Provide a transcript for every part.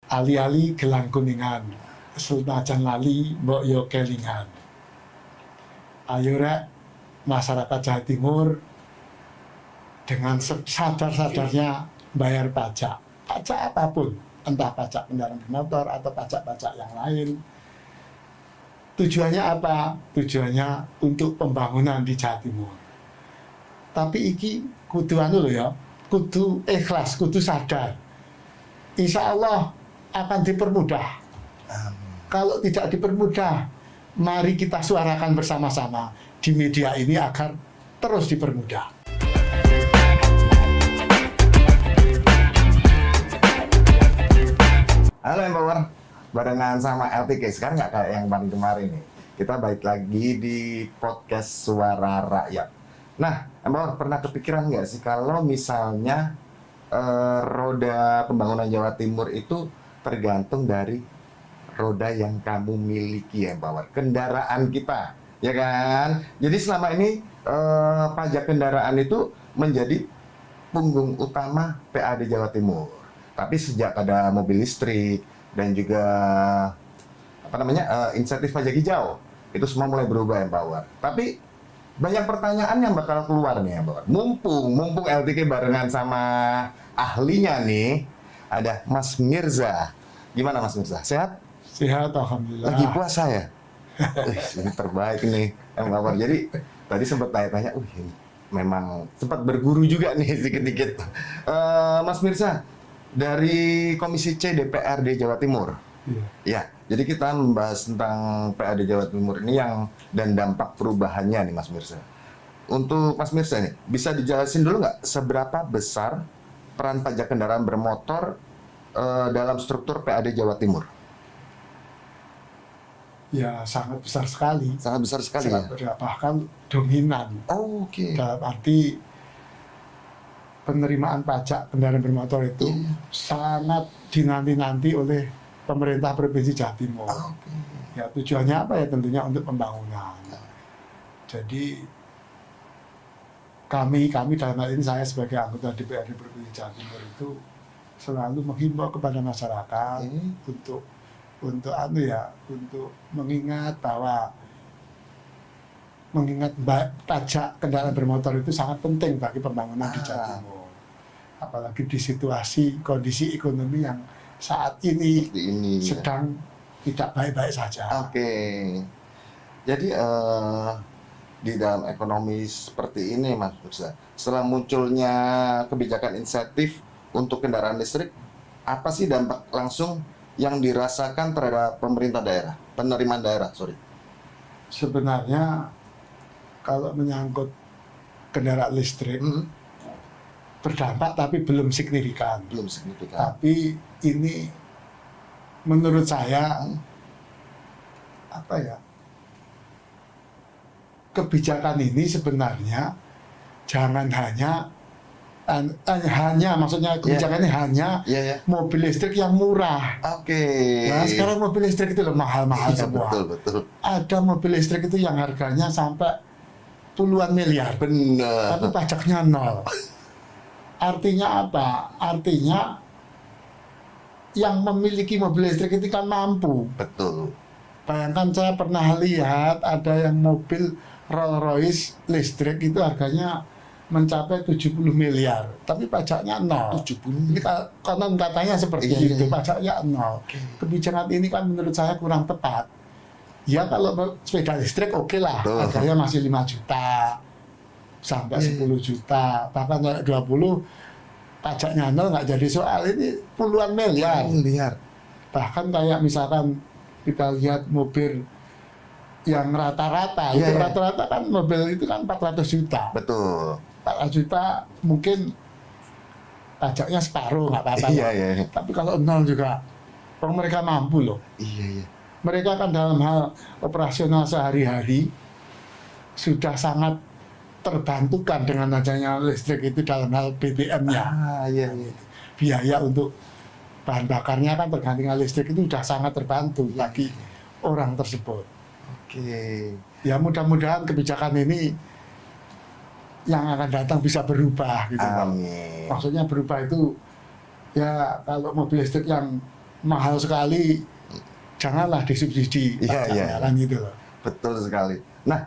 ali-ali gelang kuningan, senajan lali mbok yo kelingan. Ayo rek masyarakat Jawa Timur dengan sadar-sadarnya bayar pajak apapun, entah pajak kendaraan bermotor atau pajak-pajak yang lain. Tujuannya apa? Tujuannya untuk pembangunan di Jawa Timur. Tapi iki kudu anu lho ya, kudu ikhlas, kudu sadar. Insya Allah akan dipermudah. Kalau tidak dipermudah, mari kita suarakan bersama-sama di media ini agar terus dipermudah. Halo Empower, barengan sama LTK. Sekarang nggak kayak yang kemarin nih. Kita balik lagi di podcast Suara Rakyat. Nah, Empower pernah kepikiran nggak sih kalau misalnya roda pembangunan Jawa Timur itu tergantung dari roda yang kamu miliki, Empower, kendaraan kita, ya kan? Jadi selama ini pajak kendaraan itu menjadi punggung utama PAD Jawa Timur. Tapi sejak ada mobil listrik dan juga insentif pajak hijau, itu semua mulai berubah, Empower. Tapi banyak pertanyaan yang bakal keluar nih, Empower. Mumpung LTK barengan sama ahlinya nih, ada Mas Mirza. Gimana Mas Mirza? Sehat? Sehat, alhamdulillah. Lagi puasa ya? Ini terbaik nih, Empower. Jadi tadi sempat tanya-tanya, ini memang sempat berguru juga nih sedikit-sedikit. Mas Mirza, dari Komisi C DPRD Jawa Timur. Ya, jadi kita membahas tentang PAD Jawa Timur ini dan dampak perubahannya nih Mas Mirza. Untuk Mas Mirza nih, bisa dijelasin dulu nggak seberapa besar peran pajak kendaraan bermotor dalam struktur PAD Jawa Timur? Ya, sangat besar sekali. Sangat besar sekali sangat ya? Bahkan dominan. Oh, oke. Dalam arti penerimaan pajak kendaraan bermotor itu sangat dinanti-nanti oleh pemerintah Provinsi Jawa Timur. Ya, tujuannya apa ya? Tentunya untuk pembangunan. Jadi kami dalam hal ini saya sebagai anggota DPRD Provinsi Jawa Timur itu selalu menghimbau kepada masyarakat untuk mengingat bahwa pajak kendaraan bermotor itu sangat penting bagi pembangunan di Jawa Timur. Apalagi di kondisi ekonomi yang saat ini sedang tidak baik-baik saja. Oke. Jadi di dalam ekonomi seperti ini, Mas Mirza, setelah munculnya kebijakan insentif untuk kendaraan listrik, apa sih dampak langsung yang dirasakan terhadap penerimaan daerah? Sebenarnya kalau menyangkut kendaraan listrik, berdampak tapi belum signifikan. Tapi ini menurut saya kebijakan ini sebenarnya jangan kebijakan ini hanya mobil listrik yang murah. Nah, sekarang mobil listrik itu mahal-mahal semua. Betul. Ada mobil listrik itu yang harganya sampai puluhan miliar. Benar. Tapi pajaknya nol. Artinya apa? Artinya yang memiliki mobil listrik itu kan mampu. Betul. Bayangkan saya pernah lihat ada yang mobil Rolls Royce listrik itu harganya mencapai 70 miliar, tapi pajaknya nol. 70. Ini konon katanya seperti itu, pajaknya nol. Kebijakan ini kan menurut saya kurang tepat. Ya kalau sepeda listrik oke lah, harganya masih 5 juta. Sampai 10 juta, bahkan 20 pajaknya nol nggak jadi soal. Ini puluhan miliar. Bahkan kayak misalkan kita lihat mobil yang rata-rata, rata-rata kan mobil itu kan 400 juta. Betul. 400 juta mungkin pajaknya separuh nggak apa-apa. Tapi kalau nol juga, mereka mampu loh. Mereka kan dalam hal operasional sehari-hari sudah sangat terbantukan dengan adanya listrik itu dalam hal BBM-nya. Biaya untuk bahan bakarnya kan tergantung listrik itu sudah sangat terbantu bagi orang tersebut. Ya mudah-mudahan kebijakan ini yang akan datang bisa berubah gitu. Amin. Maksudnya berubah itu ya kalau mobil listrik yang mahal sekali, janganlah disubsidi pajaknya kan gitu loh. Betul sekali. Nah,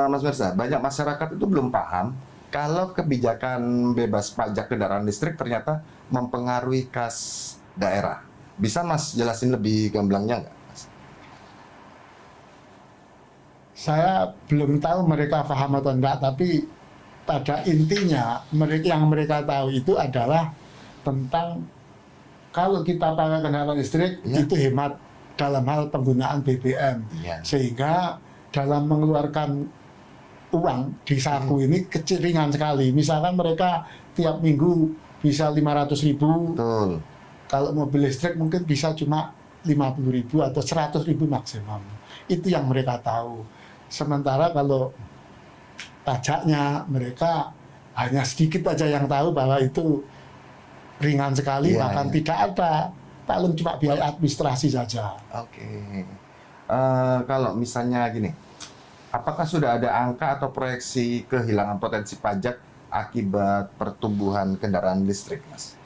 Mas Mirza, banyak masyarakat itu belum paham kalau kebijakan bebas pajak kendaraan listrik ternyata mempengaruhi kas daerah. Bisa Mas jelasin lebih gamblangnya nggak, Mas? Saya belum tahu mereka paham atau enggak, tapi pada intinya yang mereka tahu itu adalah tentang kalau kita pakai kendaraan listrik itu hemat dalam hal penggunaan BBM, sehingga dalam mengeluarkan uang di saku ini kecil ringan sekali. Misalkan mereka tiap minggu bisa 500.000, kalau mobil listrik mungkin bisa cuma 50.000 atau 100.000 maksimum. Itu yang mereka tahu. Sementara kalau pajaknya mereka hanya sedikit aja yang tahu bahwa itu ringan sekali, bahkan tidak ada, paling cuma biaya administrasi saja. Kalau misalnya gini, apakah sudah ada angka atau proyeksi kehilangan potensi pajak akibat pertumbuhan kendaraan listrik, Mas?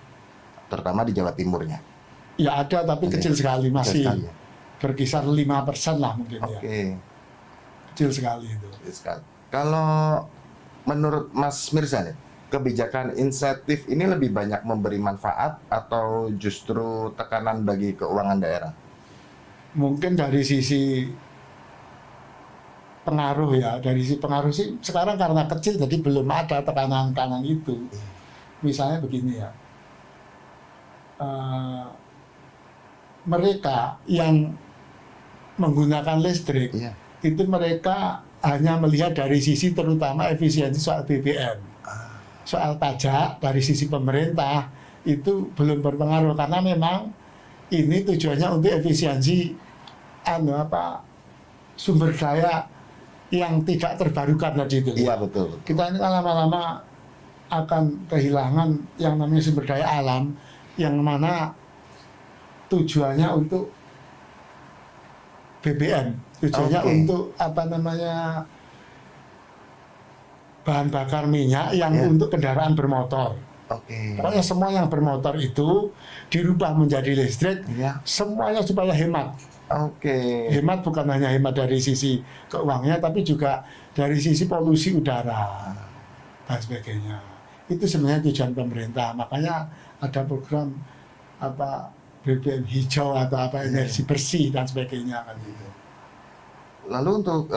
Terutama di Jawa Timurnya. Ya ada, tapi kecil sekali, masih berkisar 5% lah mungkin ya. Kecil sekali itu. Kalau menurut Mas Mirza nih, kebijakan insentif ini lebih banyak memberi manfaat atau justru tekanan bagi keuangan daerah? Mungkin dari sisi pengaruh ya, dari sisi pengaruh sih sekarang karena kecil jadi belum ada tekanan-tekanan itu. Misalnya begini ya, mereka yang menggunakan listrik itu mereka hanya melihat dari sisi terutama efisiensi soal BBM, soal pajak dari sisi pemerintah itu belum berpengaruh karena memang ini tujuannya untuk efisiensi sumber daya yang tidak terbarukan tadi itu. Iya betul. Kita ini kan lama-lama akan kehilangan yang namanya sumber daya alam yang mana tujuannya untuk BBM, tujuannya untuk bahan bakar minyak yang untuk kendaraan bermotor. Pokoknya semua yang bermotor itu dirubah menjadi listrik, semuanya supaya hemat. Hemat bukan hanya hemat dari sisi keuangannya, tapi juga dari sisi polusi udara dan sebagainya. Itu sebenarnya tujuan pemerintah. Makanya ada program BBM hijau atau energi bersih dan sebagainya kan gitu. Lalu untuk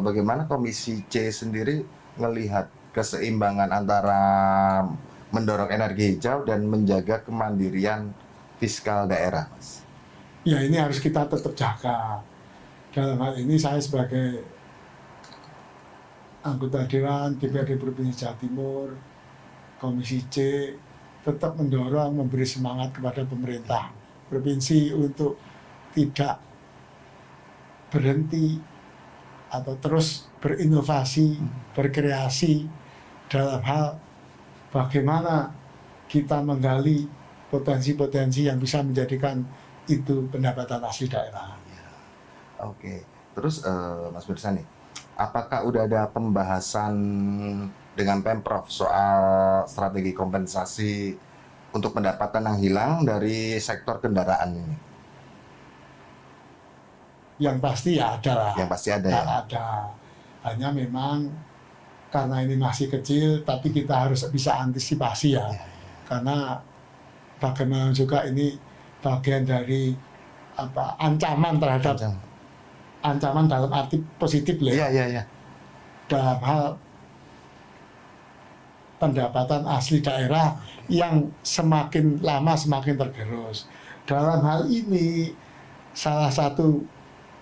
bagaimana Komisi C sendiri melihat keseimbangan antara mendorong energi hijau dan menjaga kemandirian fiskal daerah, Mas? Ya ini harus kita tetap jaga. Dalam hal ini saya sebagai anggota Dewan DPRD Provinsi Jawa Timur, Komisi C, tetap mendorong, memberi semangat kepada pemerintah provinsi untuk tidak berhenti atau terus berinovasi, berkreasi dalam hal bagaimana kita menggali potensi-potensi yang bisa menjadikan itu pendapatan asli daerah. Terus Mas Mirza nih, apakah udah ada pembahasan dengan Pemprov soal strategi kompensasi untuk pendapatan yang hilang dari sektor kendaraan ini? Yang pasti ya ada lah. Yang pasti ada ya? Ada. Hanya memang karena ini masih kecil, tapi kita harus bisa antisipasi ya. Karena bagaimana juga ini bagian dari ancaman terhadap ancaman dalam arti positif loh. Dalam hal pendapatan asli daerah yang semakin lama semakin tergerus. Dalam hal ini salah satu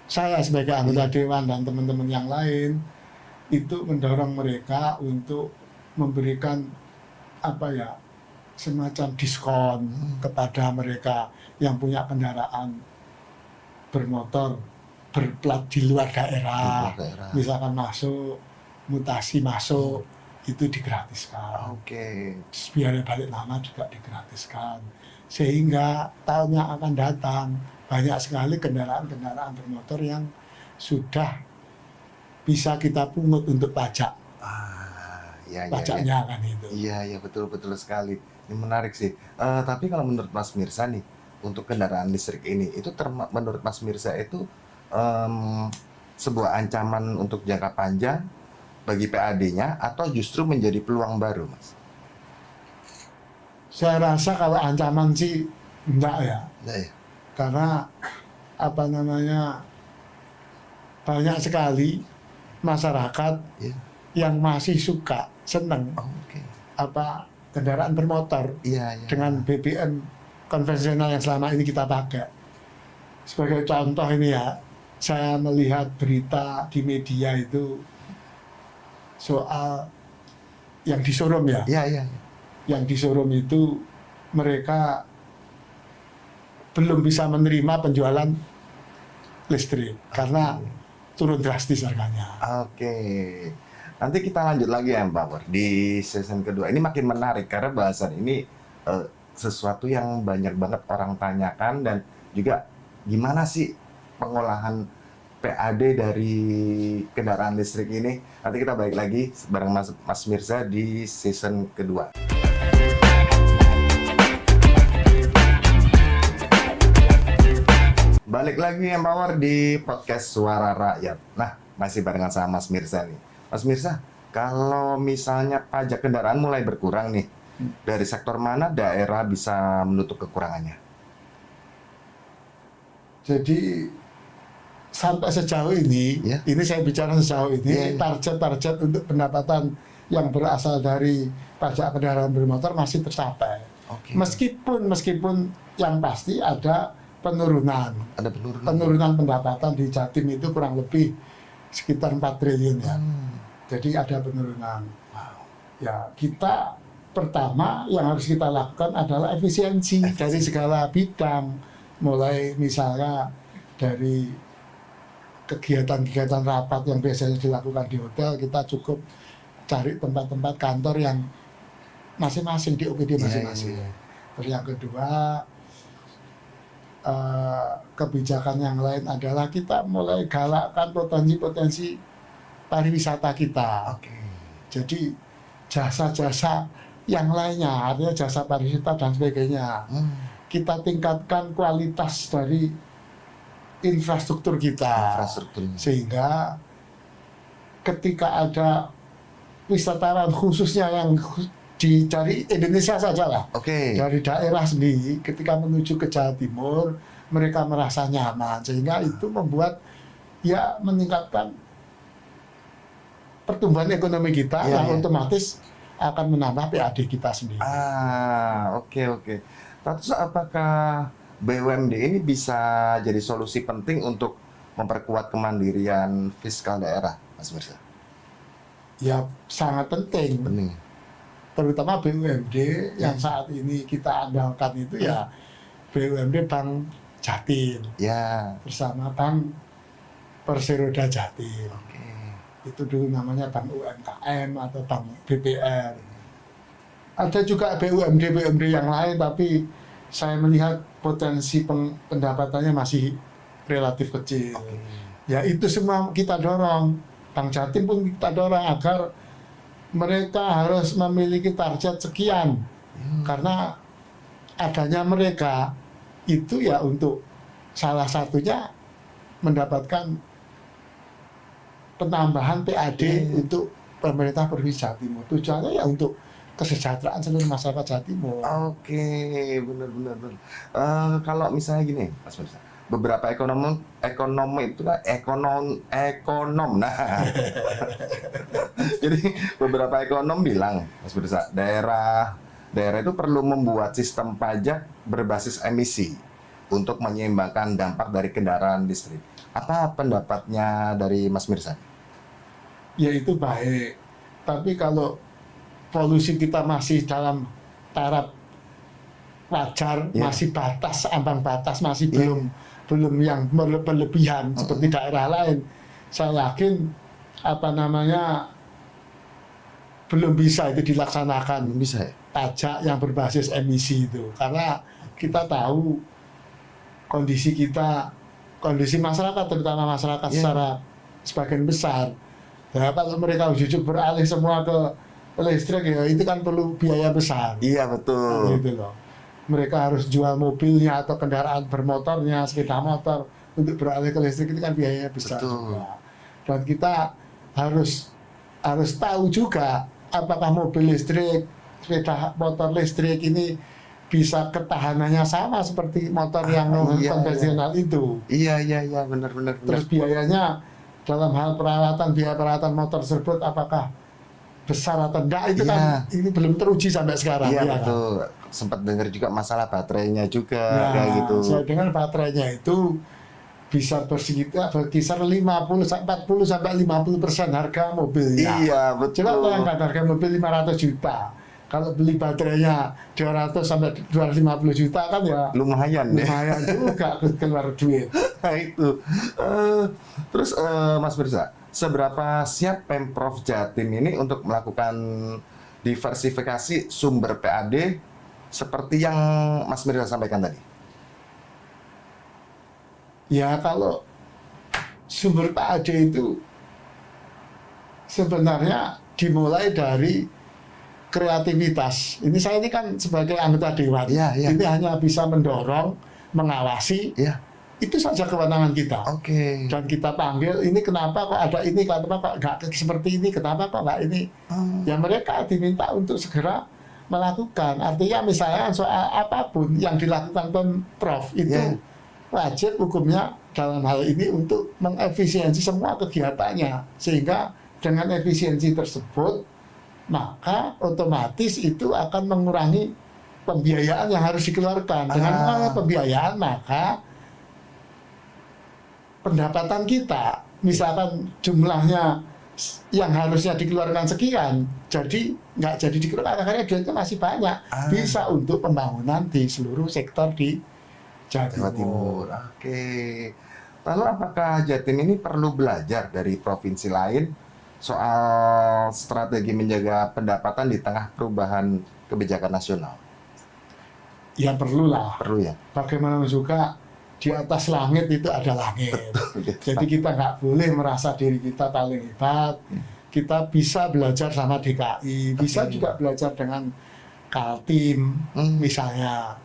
saya sebagai anggota dewan dan teman-teman yang lain itu mendorong mereka untuk memberikan semacam diskon kepada mereka yang punya kendaraan bermotor berplat di luar daerah. Misalkan masuk, mutasi masuk, itu digratiskan. Biaya balik nama juga digratiskan. Sehingga tahun yang akan datang banyak sekali kendaraan-kendaraan bermotor yang sudah bisa kita pungut untuk pajak. Pajaknya kan itu. Iya betul sekali. Ini menarik sih. Tapi kalau menurut Mas Mirza nih, untuk kendaraan listrik ini itu menurut Mas Mirza itu sebuah ancaman untuk jangka panjang bagi PAD-nya atau justru menjadi peluang baru, Mas? Saya rasa kalau ancaman sih enggak ya. Nah, ya. Karena banyak sekali masyarakat Ya. yang masih suka, seneng Oke. kendaraan bermotor Iya, iya. dengan BBM konvensional yang selama ini kita pakai. Sebagai contoh ini ya, saya melihat berita di media itu soal yang di showroom ya. Iya, iya. Yang di showroom itu mereka belum bisa menerima penjualan listrik karena turun drastis harganya. Oke. Nanti kita lanjut lagi ya, Mbak Pur, di season kedua. Ini makin menarik karena bahasan ini sesuatu yang banyak banget orang tanyakan dan juga gimana sih pengolahan PAD dari kendaraan listrik ini. Nanti kita balik lagi bareng Mas Mirza di season kedua. Balik lagi Empower di podcast Suara Rakyat. Nah, masih barengan sama Mas Mirza nih. Mas Mirza, kalau misalnya pajak kendaraan mulai berkurang nih, dari sektor mana daerah bisa menutup kekurangannya? Jadi sampai sejauh ini, Ya. ini saya bicara sejauh ini, target-target untuk pendapatan yang berasal dari pajak kendaraan bermotor masih tercapai. Oke. Meskipun yang pasti ada penurunan. Ada penurunan. Penurunan pendapatan di Jatim itu kurang lebih sekitar 4 triliun ya. Jadi ada penurunan. Ya, kita pertama yang harus kita lakukan adalah efisiensi dari segala bidang. Mulai misalnya dari kegiatan-kegiatan rapat yang biasanya dilakukan di hotel, kita cukup cari tempat-tempat kantor yang masing-masing di OPD masing-masing. Terus yang kedua, kebijakan yang lain adalah kita mulai galakkan potensi-potensi pariwisata kita. Jadi jasa-jasa yang lainnya, artinya jasa pariwisata dan sebagainya. Kita tingkatkan kualitas dari infrastruktur kita. Sehingga ketika ada wisatawan khususnya yang dari Indonesia saja lah, dari daerah sendiri, ketika menuju ke Jawa Timur, mereka merasa nyaman, sehingga itu membuat ya meningkatkan pertumbuhan ekonomi kita yang otomatis akan menambah PAD kita sendiri. Oke. Terus apakah BUMD ini bisa jadi solusi penting untuk memperkuat kemandirian fiskal daerah, Mas Mirza? Ya sangat penting. Terutama BUMD yang saat ini kita andalkan itu ya BUMD Bank Jatim bersama Bank Perseroda Jatim. Itu dulu namanya Bank UMKM atau Bank BPR. Ada juga BUMD yang lain, tapi saya melihat potensi pendapatannya masih relatif kecil. Ya itu semua kita dorong. Bank Jatim pun kita dorong agar mereka harus memiliki target sekian, karena adanya mereka itu ya untuk salah satunya mendapatkan penambahan PAD untuk pemerintah Provinsi Jawa Timur. Tujuannya ya untuk kesejahteraan seluruh masyarakat Jawa Timur. Benar. Kalau misalnya gini, Mas Mirza, beberapa ekonom itu lah ekonom. Nah, jadi beberapa ekonom bilang, Mas Mirza, daerah itu perlu membuat sistem pajak berbasis emisi untuk menyeimbangkan dampak dari kendaraan listrik. Apa pendapatnya dari Mas Mirza? Ya itu baik, tapi kalau polusi kita masih dalam taraf wajar, masih ambang batas, masih belum yang berlebihan seperti daerah lain, saya yakin belum bisa itu dilaksanakan. Pajak yang berbasis emisi itu, karena kita tahu kondisi masyarakat, terutama masyarakat secara sebagian besar. Ya, kalau mereka ujuk-ujuk beralih semua ke listrik, ya itu kan perlu biaya besar. Iya, betul. Gitu loh. mereka harus jual mobilnya atau kendaraan bermotornya, sepeda motor untuk beralih ke listrik, itu kan biayanya besar juga. Dan kita harus tahu juga apakah mobil listrik, sepeda motor listrik ini bisa ketahanannya sama seperti motor yang konvensional itu. Iya, benar. Terus biayanya dalam hal biaya perawatan motor tersebut apakah besar atau enggak, itu kan ini belum teruji sampai sekarang. Iya, betul. Kan? Sempat dengar juga masalah baterainya juga kayak gitu. Saya dengar baterainya itu bisa berkisar 40 sampai 50% harga mobilnya. Iya, betul. Coba bayangkan harga mobil 500 juta. Kalau beli baterainya 200 sampai 250 juta kan ya lumayan juga keluar duit. Nah itu. Terus Mas Mirza, seberapa siap Pemprov Jatim ini untuk melakukan diversifikasi sumber PAD seperti yang Mas Mirza sampaikan tadi? Ya, kalau sumber PAD itu sebenarnya dimulai dari kreativitas. Ini kan sebagai anggota dewan. Ini hanya bisa mendorong, mengawasi. Itu saja kewenangan kita. Dan kita panggil, ini kenapa kok ada ini, kenapa kok nggak seperti ini, kenapa kok nggak ini. Ya mereka diminta untuk segera melakukan. Artinya misalnya soal apapun yang dilakukan Pemprov itu wajib hukumnya dalam hal ini untuk mengefisiensi semua kegiatannya. Sehingga dengan efisiensi tersebut maka otomatis itu akan mengurangi pembiayaan yang harus dikeluarkan. Dengan mengurangi pembiayaan, maka pendapatan kita, misalkan jumlahnya yang harusnya dikeluarkan sekian, jadi nggak jadi dikeluarkan, akhirnya duitnya masih banyak, bisa untuk pembangunan di seluruh sektor di Jawa Timur. Lalu apakah Jatim ini perlu belajar dari provinsi lain soal strategi menjaga pendapatan di tengah perubahan kebijakan nasional? Ya perlulah. Perlu ya. Bagaimana juga di atas langit itu ada langit. Jadi kita nggak boleh merasa diri kita paling hebat. Kita bisa belajar sama DKI, bisa juga belajar dengan Kaltim misalnya.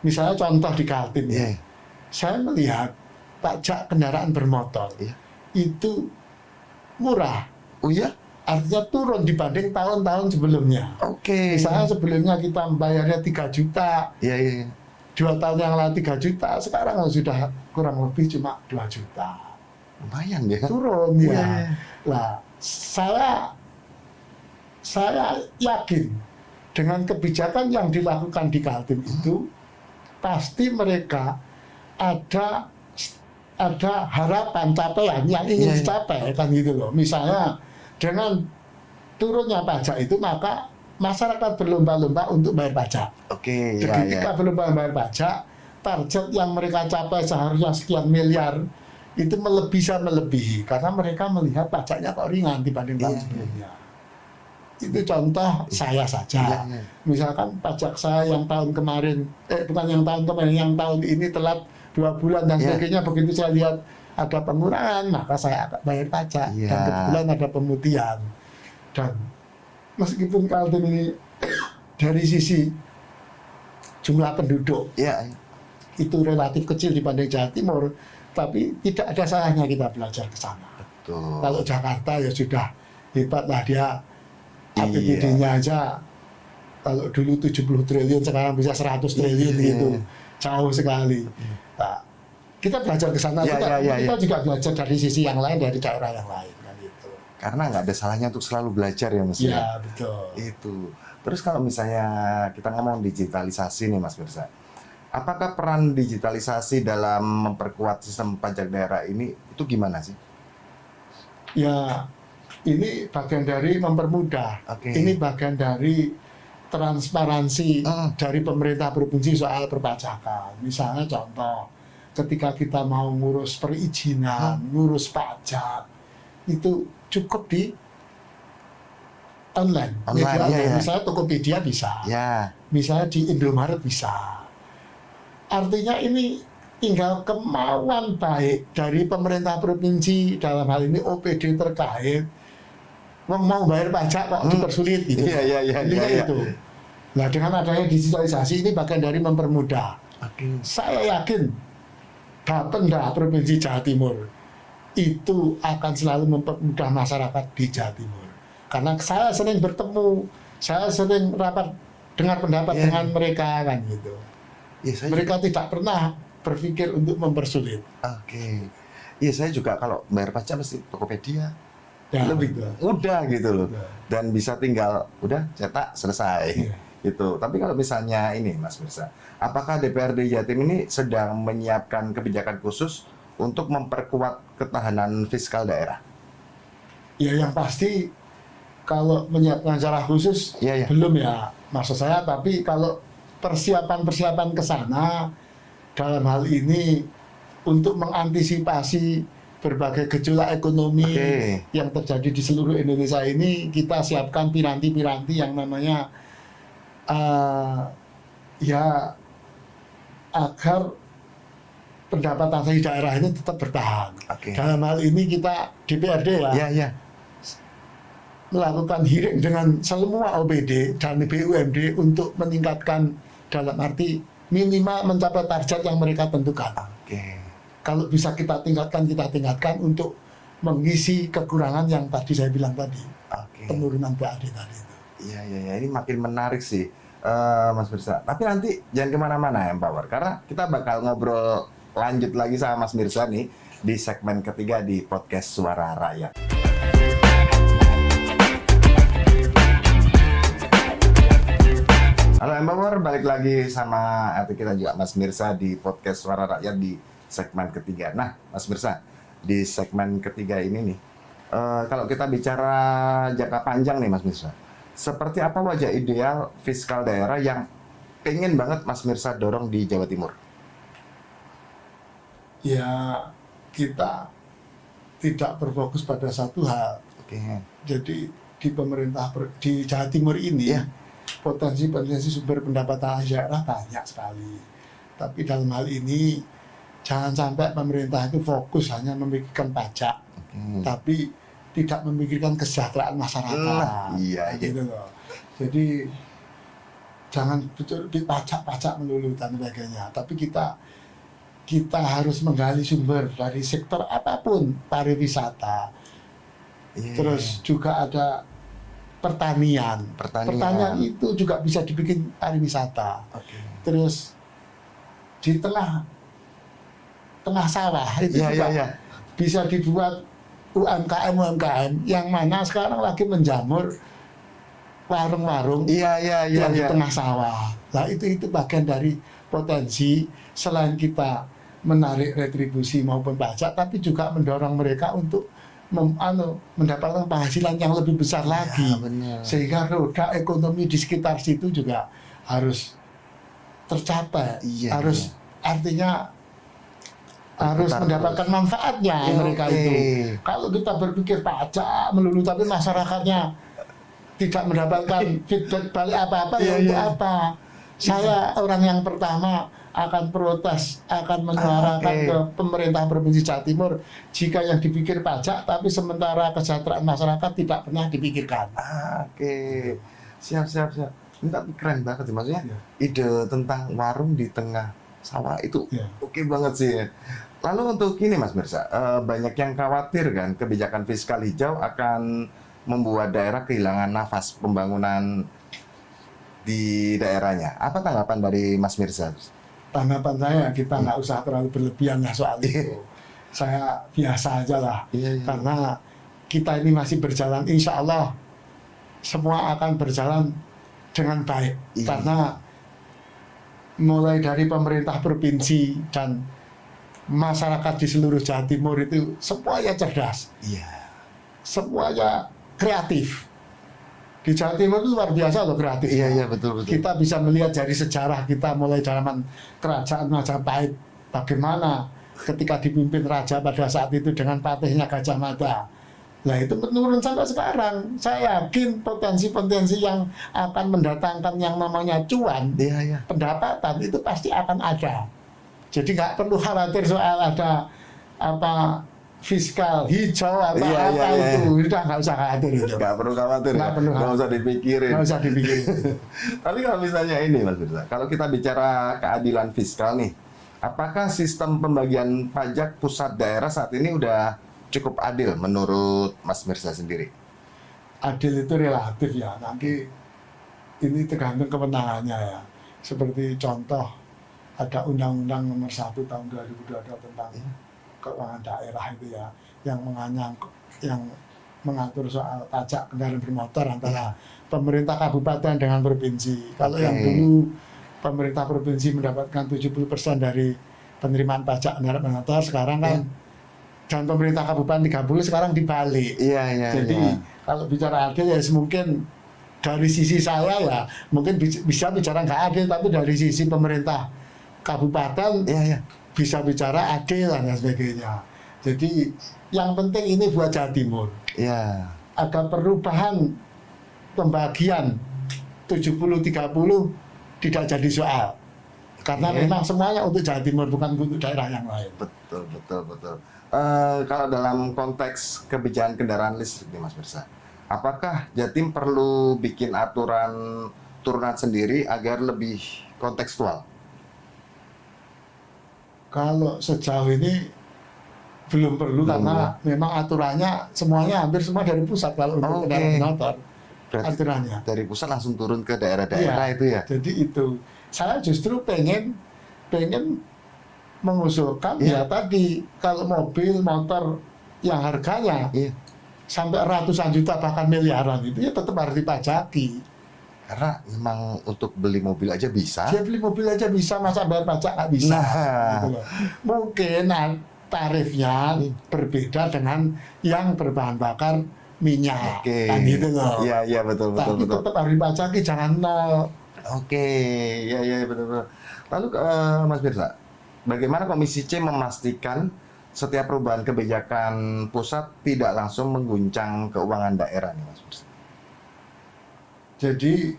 Misalnya contoh di Kaltim, saya melihat pajak kendaraan bermotor itu murah. Artinya turun dibanding tahun-tahun sebelumnya. Misalnya sebelumnya kita membayarnya 3 juta. 2 tahun yang lalu 3 juta, sekarang sudah kurang lebih cuma 2 juta. Lumayan ya. Turun ya. Nah, saya yakin dengan kebijakan yang dilakukan di Kaltim itu pasti mereka ada harapan capaian yang ingin dicapai kan gitu loh. Misalnya dengan turunnya pajak itu maka masyarakat berlomba-lomba untuk bayar pajak. Ketika berlomba bayar pajak, target yang mereka capai seharusnya sekian miliar itu bisa melebihi karena mereka melihat pajaknya kok ringan dibanding tahun sebelumnya. Itu contoh saya saja. Misalkan pajak saya yang tahun kemarin, yang tahun ini telat 2 bulan dan sebagainya, begitu saya lihat ada pengurangan, maka saya akan bayar pajak. Dan kebetulan ada pemutihan. Dan meskipun Kaltim ini dari sisi jumlah penduduk itu relatif kecil dibanding Jawa Timur, tapi tidak ada salahnya kita belajar ke sana. Kalau Jakarta ya sudah hebat lah dia. APBD-nya aja kalau dulu 70 triliun sekarang bisa 100 triliun gitu. Jauh sekali. Nah, kita belajar ke sana, kita juga belajar dari sisi yang lain, dari daerah yang lain kan gitu. Karena nggak ada salahnya untuk selalu belajar ya Mas. Iya, betul. Itu. Terus kalau misalnya kita ngomong digitalisasi nih Mas Mirza, apakah peran digitalisasi dalam memperkuat sistem pajak daerah ini itu gimana sih? Ya, ini bagian dari mempermudah. Ini bagian dari transparansi dari pemerintah provinsi soal perpajakan. Misalnya contoh, ketika kita mau ngurus perizinan, ngurus pajak, itu cukup di online. Misalnya Tokopedia bisa, misalnya di Indomaret bisa. Artinya ini tinggal kemauan baik dari pemerintah provinsi, dalam hal ini OPD terkait, mau bayar pajak kok dipersulit gitu. Iya. Itu. Nah, dengan adanya digitalisasi ini bagian dari mempermudah. Oke. Saya yakin Bapenda Provinsi Jawa Timur itu akan selalu mempermudah masyarakat di Jawa Timur. Karena saya sering bertemu, saya sering rapat dengar pendapat dengan mereka kan gitu. Mereka tidak pernah berpikir untuk mempersulit. Oke. Iya, saya juga kalau bayar pajak mesti Tokopedia. Ya, lebih mudah gitu loh. Betul. Dan bisa tinggal udah cetak selesai. Gitu. Tapi kalau misalnya ini Mas Mirza, apakah DPRD Jatim ini sedang menyiapkan kebijakan khusus untuk memperkuat ketahanan fiskal daerah? Ya, yang pasti kalau menyiapkan secara khusus belum ya maksud saya, tapi kalau persiapan ke sana dalam hal ini untuk mengantisipasi berbagai gejolak ekonomi yang terjadi di seluruh Indonesia ini, kita siapkan piranti-piranti yang namanya ya agar pendapatan dari daerah ini tetap bertahan. Dalam hal ini kita DPRD melakukan hearing dengan semua OPD dan BUMD untuk meningkatkan, dalam arti minimal mencapai target yang mereka tentukan. Kalau bisa kita tingkatkan untuk mengisi kekurangan yang tadi saya bilang tadi, penurunan BAD tadi itu. Iya, ini makin menarik sih, Mas Mirza. Tapi nanti jangan kemana-mana ya, Empower, karena kita bakal ngobrol lanjut lagi sama Mas Mirza nih di segmen ketiga di podcast Suara Rakyat. Halo Empower, balik lagi sama kita juga Mas Mirza di podcast Suara Rakyat di segmen ketiga. Nah, Mas Mirza, di segmen ketiga ini nih, kalau kita bicara jangka panjang nih Mas Mirza, seperti apa wajah ideal fiskal daerah yang pengen banget Mas Mirza dorong di Jawa Timur? Ya, kita tidak berfokus pada satu hal. Jadi di pemerintah di Jawa Timur ini potensi sumber pendapatan daerah banyak sekali. Tapi dalam hal ini jangan sampai pemerintah itu fokus hanya memikirkan pajak, tapi tidak memikirkan kesejahteraan masyarakat. Gitu loh. Jadi jangan betul pajak melulu dan sebagainya. Tapi kita harus menggali sumber dari sektor apapun, pariwisata. Terus juga ada pertanian. Pertanian itu juga bisa dibikin pariwisata. Terus di tengah sawah itu juga bisa dibuat UMKM yang mana sekarang lagi menjamur warung-warung yang di tengah sawah. Nah itu bagian dari potensi, selain kita menarik retribusi maupun pajak, tapi juga mendorong mereka untuk mendapatkan penghasilan yang lebih besar lagi. Sehingga roda ekonomi di sekitar situ juga harus tercapai. Artinya harus mendapatkan manfaatnya mereka itu. Kalau kita berpikir pajak melulu tapi masyarakatnya tidak mendapatkan feedback balik apa-apa, untuk apa? Saya orang yang pertama akan protes, akan menyuarakan ke pemerintah Provinsi Jawa Timur jika yang dipikir pajak tapi sementara kesejahteraan masyarakat tidak pernah dipikirkan. Siap. Ini tapi keren banget sih, maksudnya ide tentang warung di tengah sawah itu oke banget sih. Lalu untuk ini Mas Mirza, banyak yang khawatir kan kebijakan fiskal hijau akan membuat daerah kehilangan nafas pembangunan di daerahnya. Apa tanggapan dari Mas Mirza? Tanggapan saya, kita nggak usah terlalu berlebihan lah soal itu. Saya biasa aja lah, karena kita ini masih berjalan, insya Allah semua akan berjalan dengan baik. Karena mulai dari pemerintah provinsi dan masyarakat di seluruh Jawa Timur itu semuanya cerdas, semuanya kreatif. Di Jawa Timur itu luar biasa loh kreatif. Betul. Kita bisa melihat dari sejarah kita mulai zaman kerajaan Majapahit, bagaimana ketika dipimpin raja pada saat itu dengan patihnya Gajah Mada. Nah itu menurun sampai sekarang. Saya yakin potensi-potensi yang akan mendatangkan yang namanya cuan, pendapatan itu pasti akan ada. Jadi nggak perlu khawatir soal ada fiskal hijau atau itu udah nggak usah khawatir itu. Nggak perlu khawatir, nggak usah dipikirin. Nggak usah dipikirin. Tapi kalau misalnya ini Mas Mirza, kalau kita bicara keadilan fiskal nih, apakah sistem pembagian pajak pusat daerah saat ini udah cukup adil menurut Mas Mirza sendiri? Adil itu relatif ya, nanti ini tergantung kewenangannya ya. Seperti contoh, ada Undang-Undang Nomor 1 Tahun 2022 tentang keuangan daerah itu ya, yang mengatur soal pajak kendaraan bermotor antara pemerintah kabupaten dengan provinsi. Kalau yang dulu pemerintah provinsi mendapatkan 70% dari penerimaan pajak kendaraan bermotor, sekarang kan dan pemerintah kabupaten 30, sekarang dibalik. Jadi kalau bicara adil ya mungkin dari sisi saya ya mungkin bisa bicara nggak adil, tapi dari sisi pemerintah kabupaten bisa bicara adil dan sebagainya. Jadi yang penting ini buat Jawa Timur. Ada perubahan pembagian 70-30 tidak jadi soal. Karena memang semuanya untuk Jawa Timur, bukan untuk daerah yang lain. Betul. Kalau dalam konteks kebijakan kendaraan listrik nih Mas Mirza, apakah Jatim perlu bikin aturan turunan sendiri agar lebih kontekstual? Kalau sejauh ini belum perlu karena memang aturannya semuanya hampir semua dari pusat kalau untuk kendaraan motor. Aturannya dari pusat langsung turun ke daerah-daerah itu ya. Jadi itu saya justru pengen mengusulkan ya tadi, kalau mobil motor yang harganya sampai ratusan juta bahkan miliaran itu ya tetap harus dipajaki. Karena memang untuk beli mobil aja bisa. Dia beli mobil aja bisa, masa bayar pajak nggak bisa. Gitu loh. Mungkin tarifnya berbeda dengan yang berbahan bakar minyak, kan gitu loh. Iya betul. Tapi tetap harus dipajaki, jangan nol. Iya betul. Lalu Mas Mirza, bagaimana Komisi C memastikan setiap perubahan kebijakan pusat tidak langsung mengguncang keuangan daerah nih Mas Mirza? Jadi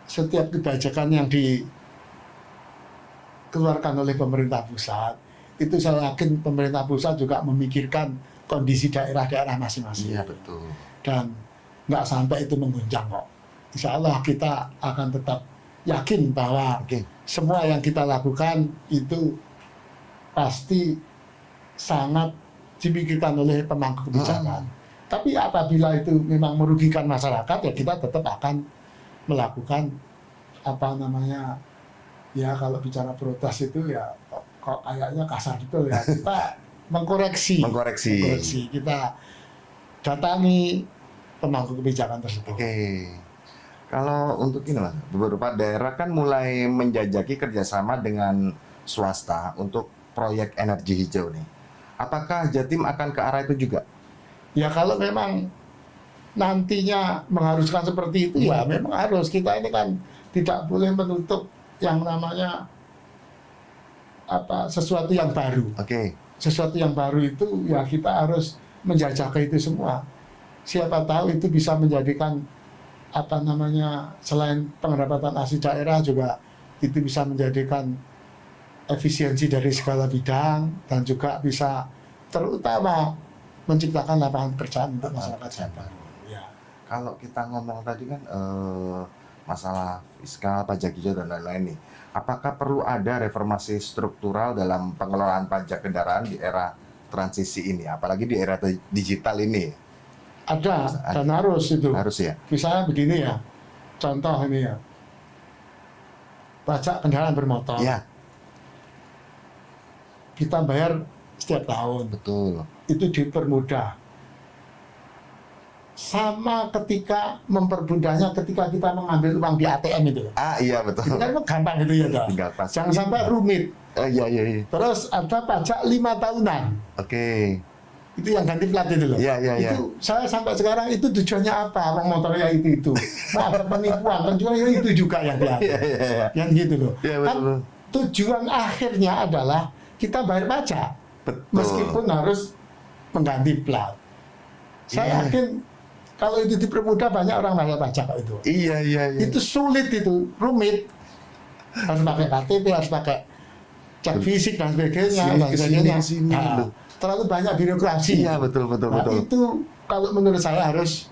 setiap kebijakan yang dikeluarkan oleh pemerintah pusat, itu saya yakin pemerintah pusat juga memikirkan kondisi daerah-daerah masing-masing. Iya betul. Dan nggak sampai itu mengguncang kok. Insya Allah kita akan tetap yakin bahwa semua yang kita lakukan itu pasti sangat dipikirkan oleh pemangku kebijakan. Tapi apabila itu memang merugikan masyarakat, ya kita tetap akan melakukan ya kalau bicara protes itu ya kok kayaknya kasar gitu ya, kita mengkoreksi. Kita datangi pemangku kebijakan tersebut. Kalau untuk ini Mas, beberapa daerah kan mulai menjajaki kerjasama dengan swasta untuk proyek energi hijau nih. Apakah Jatim akan ke arah itu juga? Ya kalau memang nantinya mengharuskan seperti itu ya memang harus. Kita ini kan tidak boleh menutup yang namanya sesuatu yang baru. Sesuatu yang baru itu ya kita harus menjajaki itu semua. Siapa tahu itu bisa menjadikan selain pendapatan asli daerah juga itu bisa menjadikan efisiensi dari segala bidang dan juga bisa terutama menciptakan lapangan pekerjaan untuk masyarakat Jabar. Kalau kita ngomong tadi kan masalah fiskal, pajak hijau dan lain-lain nih, apakah perlu ada reformasi struktural dalam pengelolaan pajak kendaraan di era transisi ini, apalagi di era digital ini? Ada dan harus itu. Harus ya. Misalnya begini ya, contoh ini ya, pajak kendaraan bermotor. Kita bayar setiap tahun. Betul. Itu dipermudah. Sama ketika mempermudahnya ketika kita mengambil uang di ATM itu. Iya betul. Itu kan gampang itu ya toh. Jangan sampai rumit. Iya. Terus ada pajak 5 tahunan. Itu yang ganti plat itu loh. Itu saya sampai sekarang itu tujuannya apa? Uang motornya itu. Mau ada penipuan, tujuannya itu juga yang dia. Yang gitu loh. Kan tujuan akhirnya adalah kita bayar pajak. Meskipun harus mengganti plat. Saya yakin kalau itu dipermudah banyak orang bayar pajak itu. Iya. Itu sulit, itu rumit. Harus pakai KTP, harus pakai cek fisik dan sebagainya. terlalu banyak birokrasi. Iya, betul. Itu kalau menurut saya harus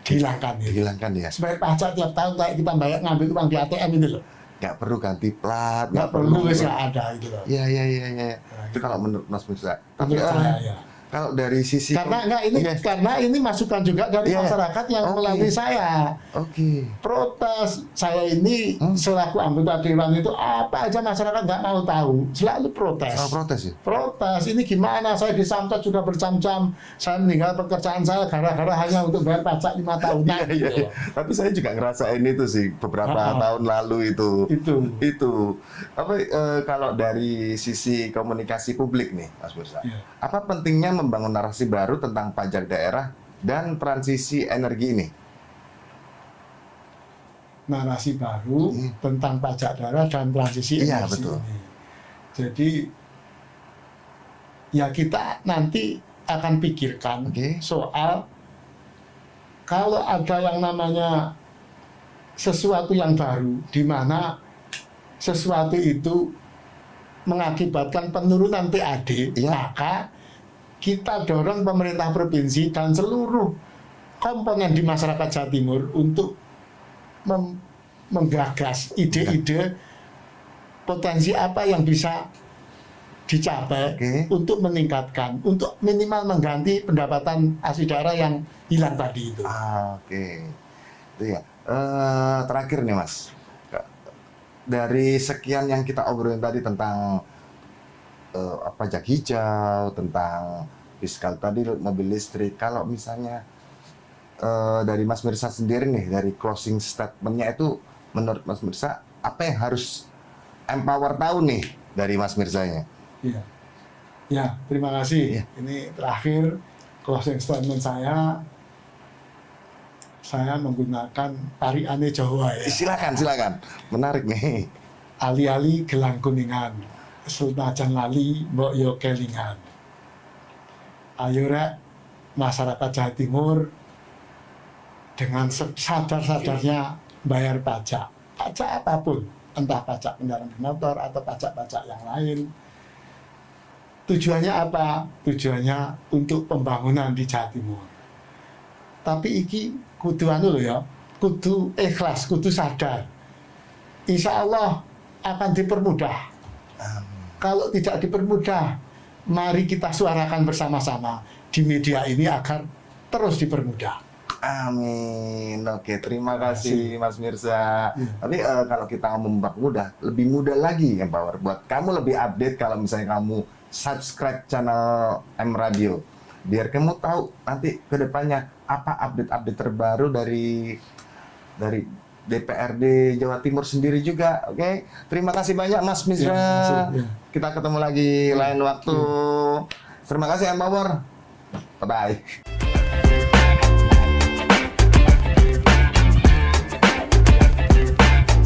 dihilangkan. Dihilangkan ya. Sebagai pajak tiap tahun kayak kita bayar ngambil uang di ATM itu loh. Nggak perlu ganti plat, Nggak perlu nggak ada gitu loh. Iya. Nah, Itu kalau menurut Mas Mirza. Tapi menurut saya ya. kalau dari sisi Karena ini masukan juga dari masyarakat yang melalui saya. Oke. Protes saya ini selaku anggota dewan itu apa aja masyarakat nggak mau tahu, selalu protes. Protes ya. Protes ini gimana? Saya disamcat sudah berjam-jam, saya meninggal pekerjaan saya gara-gara hanya untuk bayar pajak 5 tahun. Iya. Tapi saya juga ngerasain itu sih beberapa tahun lalu itu. Apa kalau dari sisi komunikasi publik nih, Mas Mirza, apa pentingnya membangun narasi baru tentang pajak daerah dan transisi energi ini? Narasi baru tentang pajak daerah dan transisi energi betul. ini. Jadi ya kita nanti akan pikirkan soal kalau ada yang namanya sesuatu yang baru, di mana sesuatu itu mengakibatkan penurunan PAD, maka kita dorong pemerintah provinsi dan seluruh komponen di masyarakat Jawa Timur untuk menggagas ide-ide potensi apa yang bisa dicapai untuk meningkatkan, untuk minimal mengganti pendapatan asli daerah yang hilang tadi itu. Itu ya. Terakhir nih Mas, dari sekian yang kita obrolin tadi tentang pajak hijau, tentang fiskal tadi, mobil listrik. Kalau misalnya dari Mas Mirza sendiri nih, dari closing statement-nya itu, menurut Mas Mirza, apa yang harus Empower tahu nih dari Mas Mirzanya? Iya. Ya, terima kasih. Ini terakhir closing statement saya menggunakan tariane Jawa ya. Silakan. Menarik nih. Ali-ali gelang kuningan. Senajan lali mbok yo kelingan. Ayo rek masyarakat Jawa Timur dengan sadar-sadarnya bayar pajak apapun, entah pajak kendaraan bermotor atau pajak-pajak yang lain. Tujuannya apa? Tujuannya untuk pembangunan di Jawa Timur. Tapi iki kudu anu lho ya, kudu ikhlas, kudu sadar. Insya Allah akan dipermudah. Kalau tidak dipermudah, mari kita suarakan bersama-sama di media ini agar terus dipermudah. Amin. Oke, terima kasih Mas Mirza. Tapi kalau kita ngomong mudah, lebih mudah lagi Empower. Buat kamu lebih update kalau misalnya kamu subscribe channel M Radio. Biar kamu tahu nanti ke depannya apa update-update terbaru dari DPRD Jawa Timur sendiri juga. Oke. Terima kasih banyak Mas Mirza. Kita ketemu lagi lain waktu. Terima kasih Empower. Bye-bye.